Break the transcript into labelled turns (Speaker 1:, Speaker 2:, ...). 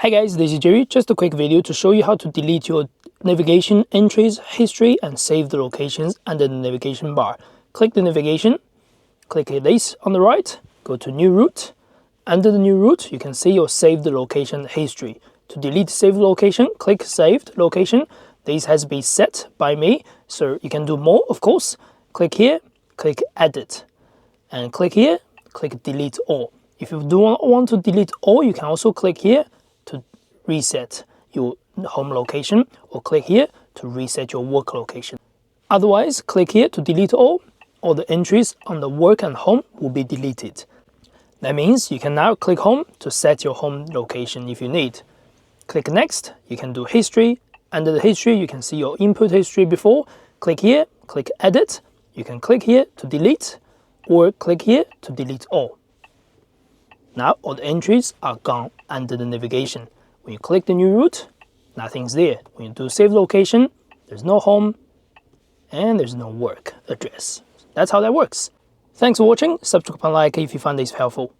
Speaker 1: Hey guys, this is Jerry. Just a quick video to show you how to delete your navigation entries, history, and save the locations under the navigation bar. Click the navigation, click this on the right, go to new route. Under the new route, you can see your saved location history. To delete saved location, click saved location. This has been set by me, so you can do more, of course. Click here, click edit, and click here, click delete all. If you do want to delete all, you can also click here to reset your home location, or click here to reset your work location. Otherwise, click here to delete all the entries on the work and home will be deleted. That means you can now click home to set your home location if you need. Click next, you can do history. Under the history, you can see your input history before. Click here, click edit. You can click here to delete, or click here to delete all. Now all the entries are gone under the navigation. When you click the new route, nothing's there. When you do save location, there's no home and there's no work address. That's how that works. Thanks for watching. Subscribe and like if you found this helpful.